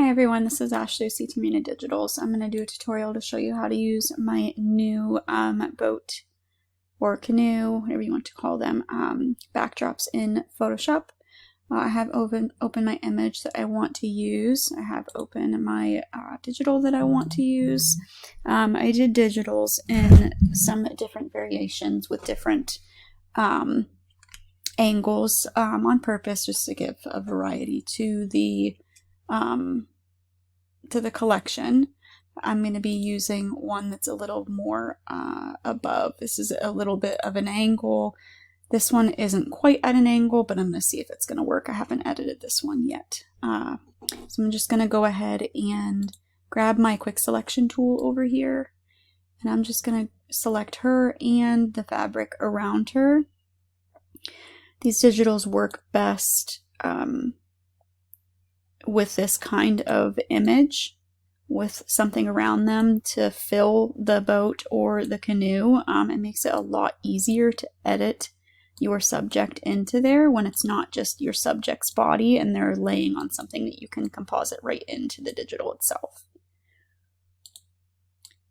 Hi everyone, this is Ashley with Dreamy Canoe Digital. So I'm going to do a tutorial to show you how to use my new boat or canoe, whatever you want to call them, backdrops in Photoshop. I have opened my image that I want to use. I have open my digital that I want to use. I did digitals in some different variations with different angles on purpose, just to give a variety to the collection. I'm going to be using one that's a little more above. This is a little bit of an angle. This one isn't quite at an angle, but I'm going to see if it's going to work. I haven't edited this one yet. So I'm just going to go ahead and grab my quick selection tool over here, and I'm just going to select her and the fabric around her. These digitals work best with this kind of image, with something around them to fill the boat or the canoe. It makes it a lot easier to edit your subject into there when it's not just your subject's body and they're laying on something that you can composite right into the digital itself.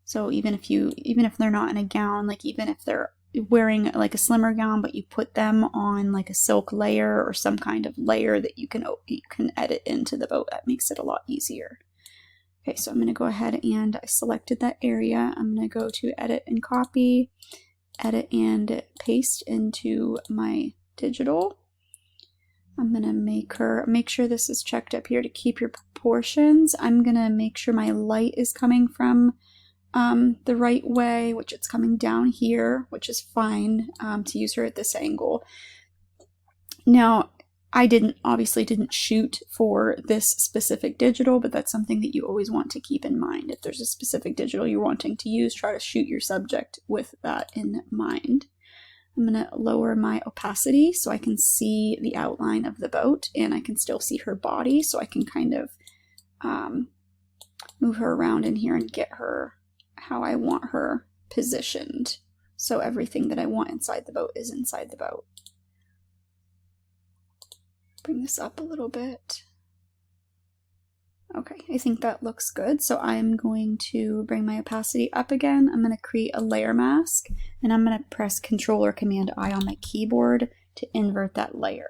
So even if they're not in a gown, like even if they're wearing like a slimmer gown, but you put them on like a silk layer or some kind of layer that you can edit into the boat, that makes it a lot easier. Okay, so I'm going to go ahead and I selected that area. I'm going to go to edit and copy, edit and paste into my digital. I'm going to make sure this is checked up here to keep your proportions. I'm going to make sure my light is coming from the right way, which it's coming down here, which is fine to use her at this angle. Now, I obviously didn't shoot for this specific digital, but that's something that you always want to keep in mind. If there's a specific digital you're wanting to use, try to shoot your subject with that in mind. I'm going to lower my opacity so I can see the outline of the boat, and I can still see her body, so I can kind of move her around in here and get her how I want her positioned, so everything that I want inside the boat is inside the boat. Bring this up a little bit. Okay, I think that looks good. So I'm going to bring my opacity up again. I'm going to create a layer mask, and I'm going to press Control or Command I on my keyboard to invert that layer.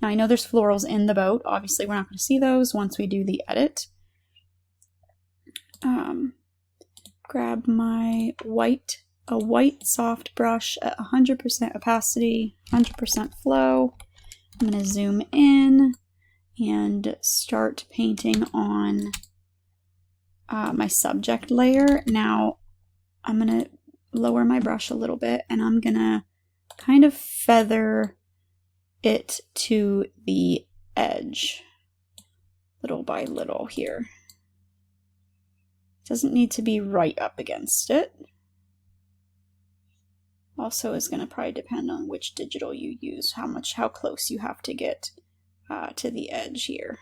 Now I know there's florals in the boat. Obviously we're not going to see those once we do the edit. Grab my white soft brush at 100% opacity, 100% flow. I'm going to zoom in and start painting on my subject layer. Now I'm going to lower my brush a little bit, and I'm going to kind of feather it to the edge little by little here. Doesn't need to be right up against it. Also is going to probably depend on which digital you use, how close you have to get to the edge here.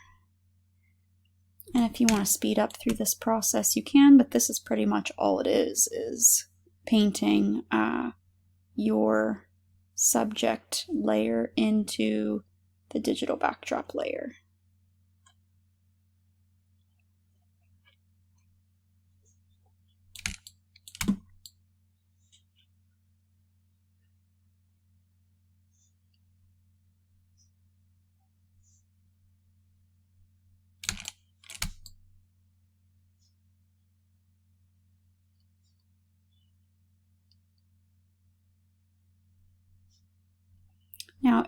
And if you want to speed up through this process, you can, but this is pretty much all it is painting your subject layer into the digital backdrop layer. Now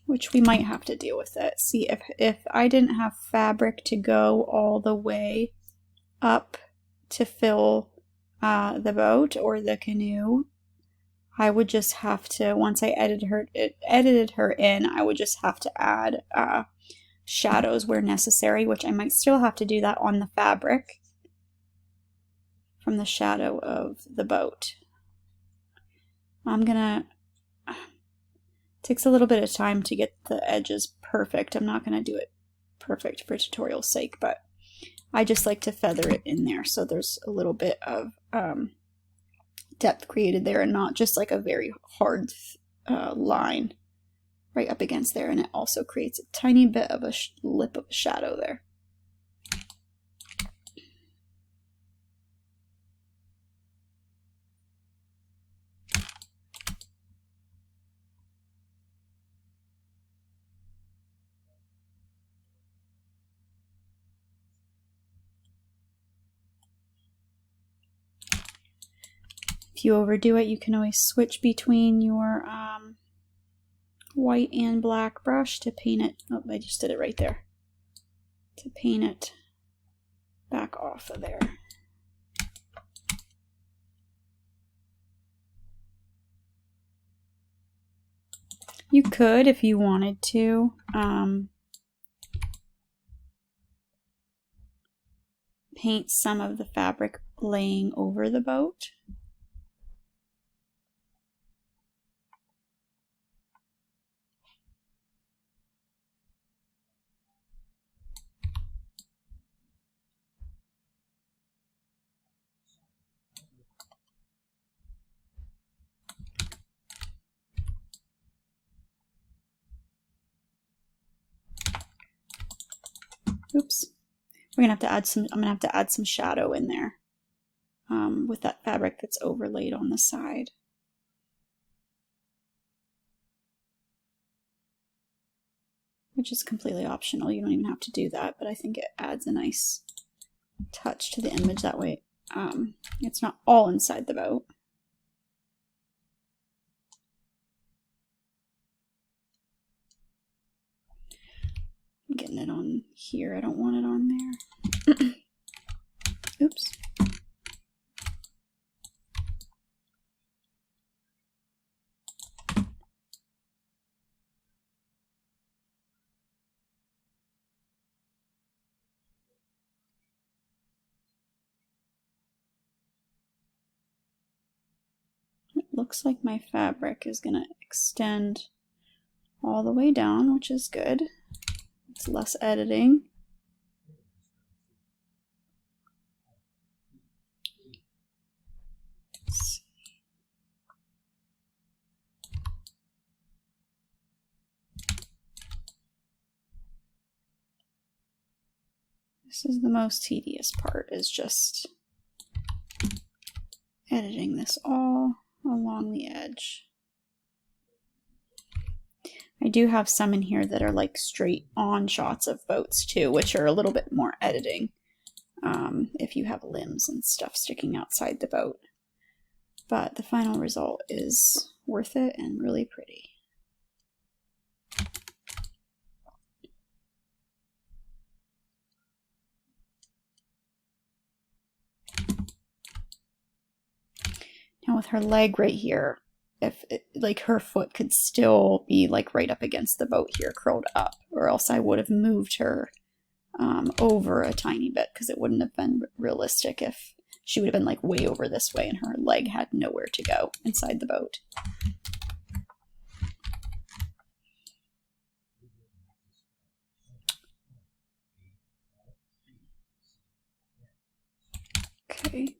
which we might have to deal with it, see if I didn't have fabric to go all the way up to fill the boat or the canoe, I would just have to, once I edited her in, I would just have to add shadows where necessary, which I might still have to do that on the fabric from the shadow of the boat. Takes a little bit of time to get the edges perfect. I'm not going to do it perfect for tutorial's sake, but I just like to feather it in there so there's a little bit of depth created there and not just like a very hard line right up against there, and it also creates a tiny bit of a lip of a shadow there. if you overdo it, you can always switch between your white and black brush to paint it. Oh, I just did it right there. To paint it back off of there. You could, if you wanted to, paint some of the fabric laying over the boat. Oops. We're gonna have to add some, I'm gonna have to add some shadow in there with that fabric that's overlaid on the side. Which is completely optional. You don't even have to do that, but I think it adds a nice touch to the image that way. It's not all inside the boat. I'm getting it on here. I don't want it on there. Oops. It looks like my fabric is going to extend all the way down, which is good. It's less editing. This is the most tedious part, is just editing this all along the edge. I do have some in here that are like straight on shots of boats too, which are a little bit more editing if you have limbs and stuff sticking outside the boat. But the final result is worth it and really pretty. Now with her leg right here, if it, like her foot could still be like right up against the boat here, curled up, or else I would have moved her over a tiny bit, because it wouldn't have been realistic if she would have been like way over this way and her leg had nowhere to go inside the boat. Okay,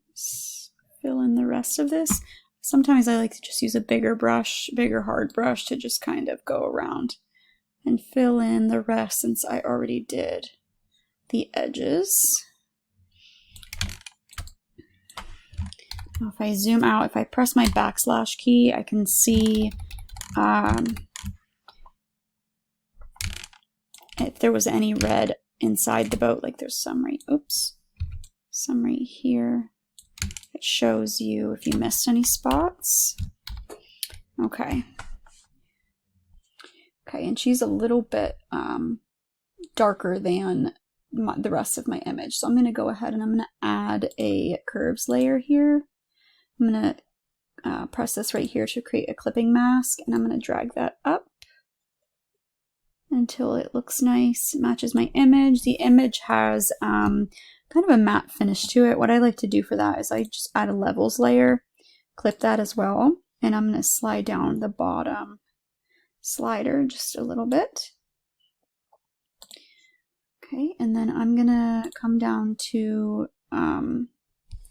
fill in the rest of this. Sometimes I like to just use a bigger brush, bigger hard brush, to just kind of go around and fill in the rest, since I already did the edges. Now if I zoom out, if I press my backslash key, I can see if there was any red inside the boat. Like there's some right, oops, some right here. It shows you if you missed any spots. Okay. Okay, and she's a little bit darker than the rest of my image. So I'm going to go ahead and I'm going to add a curves layer here. I'm going to press this right here to create a clipping mask, and I'm going to drag that up until it looks nice, matches my image. The image has kind of a matte finish to it. What I like to do for that is I just add a levels layer, clip that as well, and I'm going to slide down the bottom slider just a little bit. Okay, and then I'm going to come down to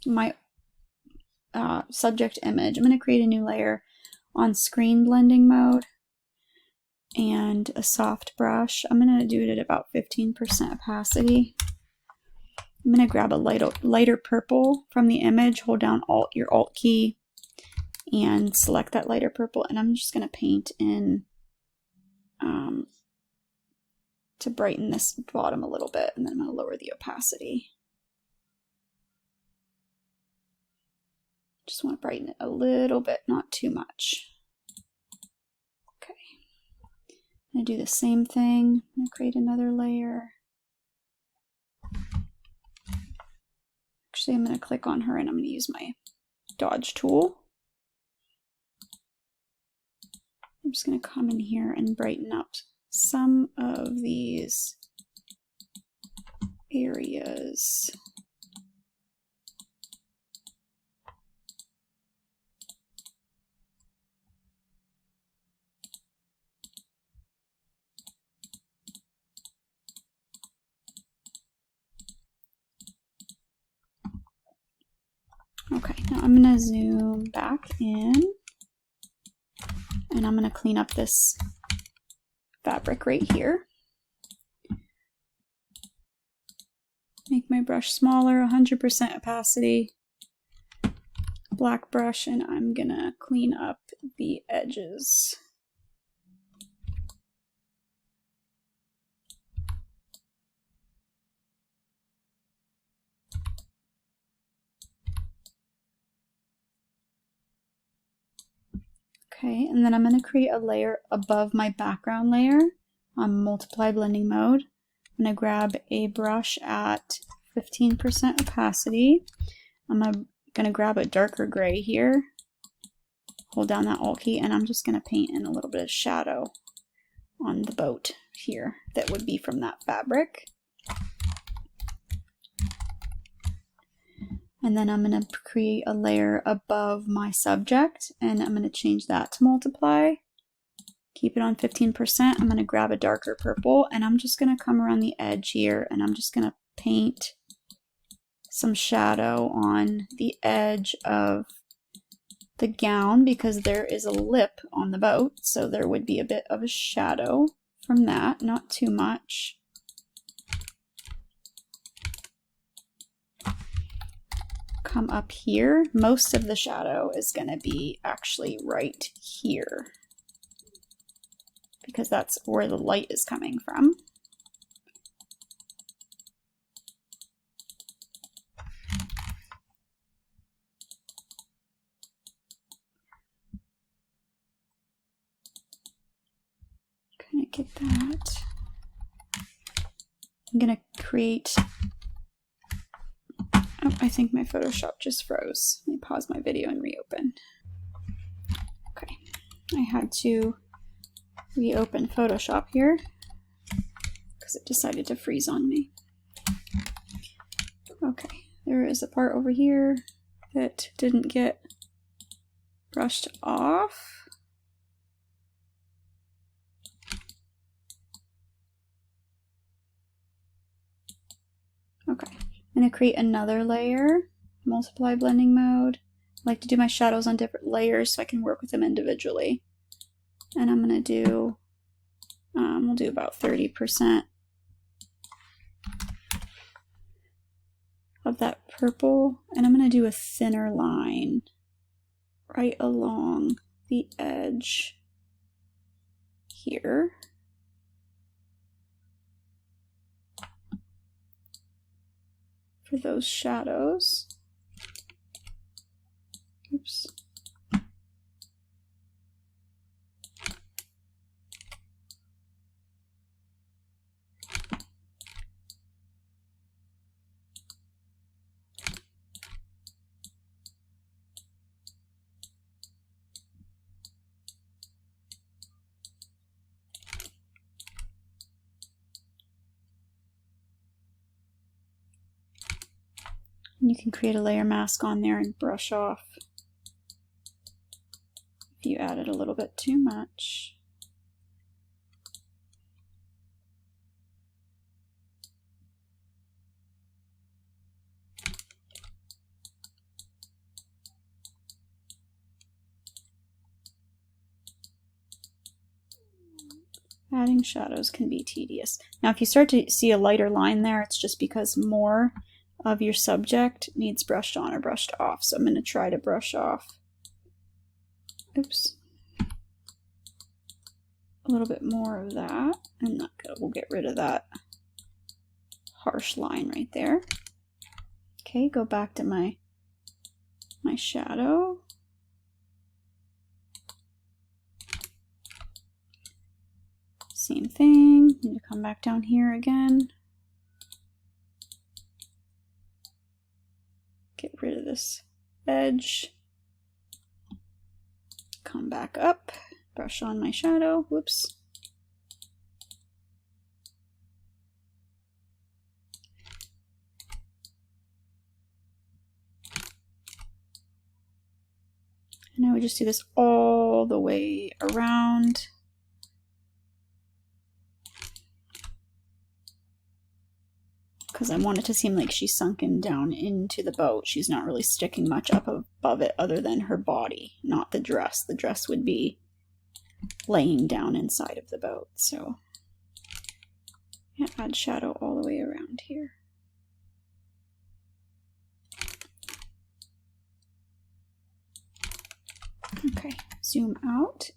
my subject image. I'm going to create a new layer on screen blending mode and a soft brush. I'm going to do it at about 15% opacity. I'm going to grab a lighter purple from the image, hold down your Alt key, and select that lighter purple, and I'm just going to paint in to brighten this bottom a little bit, and then I'm going to lower the opacity. Just want to brighten it a little bit, not too much. Okay. I'm going to do the same thing. I'm going to create another layer. Actually, I'm going to click on her and I'm going to use my dodge tool. I'm just going to come in here and brighten up some of these areas. Okay, now I'm going to zoom back in and I'm going to clean up this fabric right here. Make my brush smaller, 100% opacity, black brush, and I'm going to clean up the edges. Okay, and then I'm going to create a layer above my background layer on multiply blending mode. I'm going to grab a brush at 15% opacity. I'm going to grab a darker gray here, hold down that Alt key, and I'm just going to paint in a little bit of shadow on the boat here that would be from that fabric. And then I'm going to create a layer above my subject, and I'm going to change that to multiply. Keep it on 15%. I'm going to grab a darker purple, and I'm just going to come around the edge here, and I'm just going to paint some shadow on the edge of the gown because there is a lip on the boat, so there would be a bit of a shadow from that, not too much. Come up here, most of the shadow is going to be actually right here because that's where the light is coming from. Kind of get that. I'm going to create. Oh, I think my Photoshop just froze. Let me pause my video and reopen. Okay, I had to reopen Photoshop here because it decided to freeze on me. Okay, there is a part over here that didn't get brushed off. Okay. I'm going to create another layer, multiply blending mode. I like to do my shadows on different layers so I can work with them individually. And I'm going to do, we'll do about 30% of that purple. And I'm going to do a thinner line right along the edge here. For those shadows. Oops. You can create a layer mask on there and brush off if you added a little bit too much. Adding shadows can be tedious. Now if you start to see a lighter line there, it's just because more of your subject needs brushed on or brushed off. So I'm going to try to brush off, oops, a little bit more of that, and we'll get rid of that harsh line right there. Okay, go back to my my shadow. Same thing, need to come back down here again. Get rid of this edge. Come back up, brush on my shadow, whoops. And I would just do this all the way around. Because I want it to seem like she's sunken down into the boat. She's not really sticking much up above it other than her body, not the dress. The dress would be laying down inside of the boat. So yeah, add shadow all the way around here. Okay, zoom out.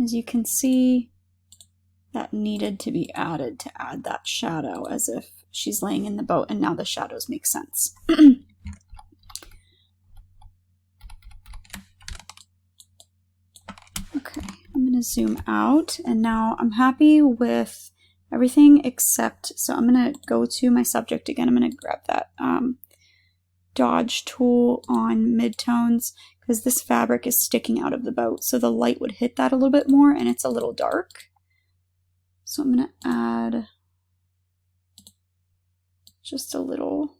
As you can see, that needed to be added to add that shadow as if she's laying in the boat, and now the shadows make sense. Okay, I'm going to zoom out, and now I'm happy with everything except, so I'm going to go to my subject again. I'm going to grab that dodge tool on midtones because this fabric is sticking out of the boat, so the light would hit that a little bit more, and it's a little dark. So I'm going to add just a little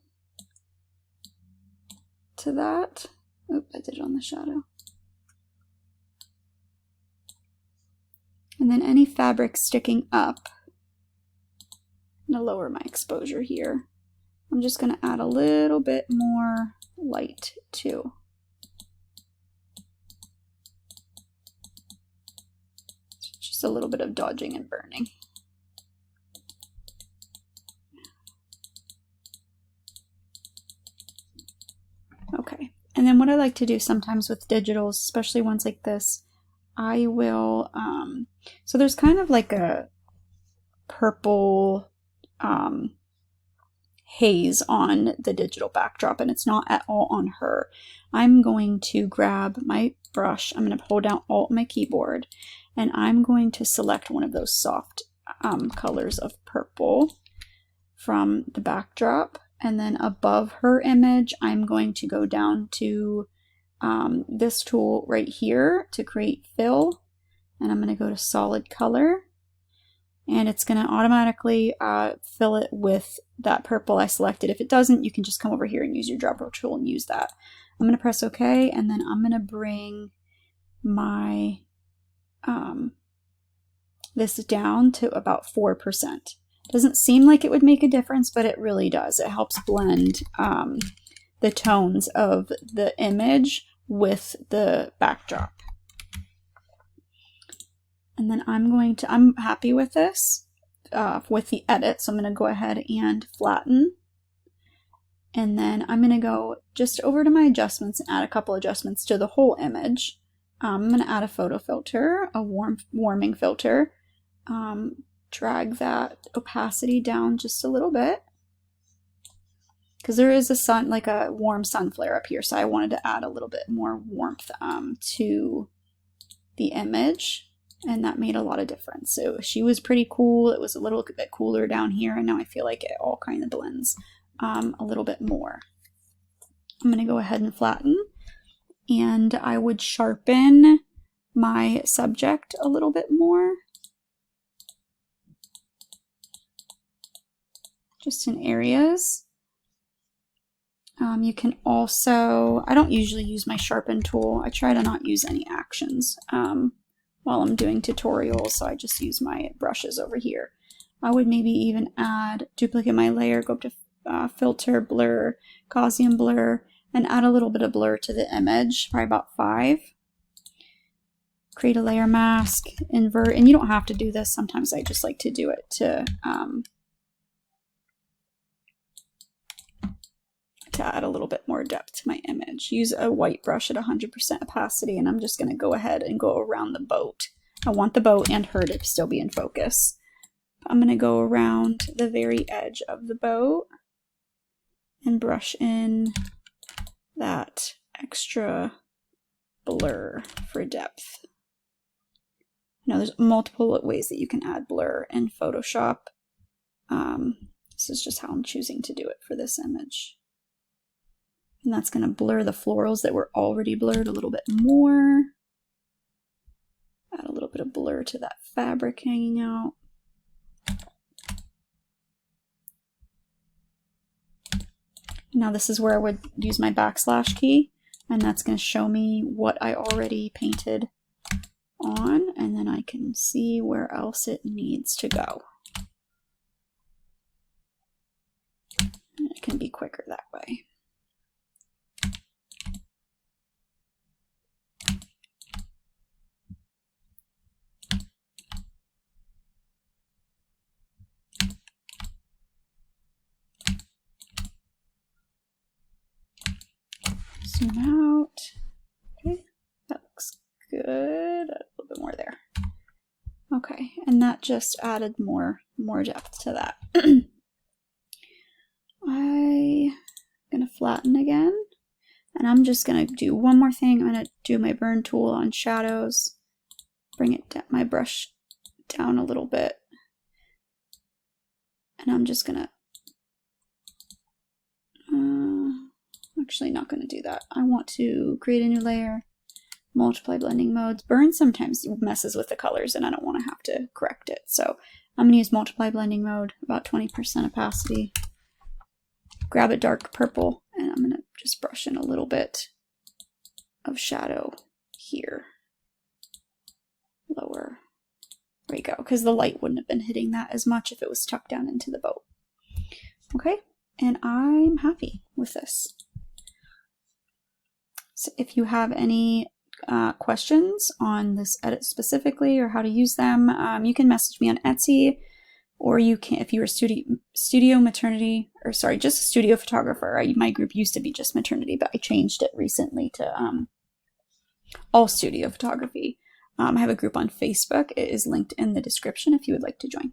to that. Oop, I did it on the shadow. And then any fabric sticking up, I'm going to lower my exposure here. I'm just going to add a little bit more light too. Just a little bit of dodging and burning. Okay, and then what I like to do sometimes with digitals, especially ones like this, I will, so there's kind of like a purple haze on the digital backdrop, and it's not at all on her. I'm going to grab my brush, I'm going to hold down Alt on my keyboard, and I'm going to select one of those soft colors of purple from the backdrop, and then above her image I'm going to go down to this tool right here to create fill, and I'm going to go to solid color, and it's going to automatically fill it with that purple I selected. If it doesn't, you can just come over here and use your dropper tool and use that. I'm going to press OK, and then I'm going to bring my this down to about 4%. Doesn't seem like it would make a difference, but it really does. It helps blend the tones of the image with the backdrop. And then I'm happy with this, with the edit, so I'm going to go ahead and flatten. And then I'm going to go just over to my adjustments and add a couple adjustments to the whole image. I'm going to add a photo filter, a warming filter. Drag that opacity down just a little bit, because there is a warm sun flare up here, so I wanted to add a little bit more warmth to the image, and that made a lot of difference. So she was pretty cool. It was a little bit cooler down here, and now I feel like it all kind of blends a little bit more. I'm going to go ahead and flatten, and I would sharpen my subject a little bit more, just in areas. You can also, I don't usually use my sharpen tool. I try to not use any actions while I'm doing tutorials, so I just use my brushes over here. I would maybe even duplicate my layer, go up to filter, blur, Gaussian blur, and add a little bit of blur to the image, probably about 5. Create a layer mask, invert, and you don't have to do this. Sometimes I just like to do it to add a little bit more depth to my image. Use a white brush at 100% opacity, and I'm just going to go ahead and go around the boat. I want the boat and her to still be in focus. I'm going to go around the very edge of the boat and brush in that extra blur for depth. Now there's multiple ways that you can add blur in Photoshop. This is just how I'm choosing to do it for this image. And that's going to blur the florals that were already blurred a little bit more. Add a little bit of blur to that fabric hanging out. Now this is where I would use my backslash key, and that's going to show me what I already painted on, and then I can see where else it needs to go. And it can be quicker that way. Zoom out. Okay, that looks good. Add a little bit more there. Okay, and that just added more depth to that. I'm gonna flatten again, and I'm just gonna do one more thing. I'm gonna do my burn tool on shadows, bring it down, my brush down a little bit, and I'm just gonna actually not going to do that. I want to create a new layer, multiply blending modes. Burn sometimes messes with the colors and I don't want to have to correct it. So I'm going to use multiply blending mode, about 20% opacity. Grab a dark purple and I'm going to just brush in a little bit of shadow here. Lower. There we go, because the light wouldn't have been hitting that as much if it was tucked down into the boat. Okay, and I'm happy with this. So if you have any questions on this edit specifically or how to use them, you can message me on Etsy, or you can, if you're a studio maternity, or sorry, just a studio photographer. My group used to be just maternity, but I changed it recently to all studio photography. I have a group on Facebook. It is linked in the description if you would like to join.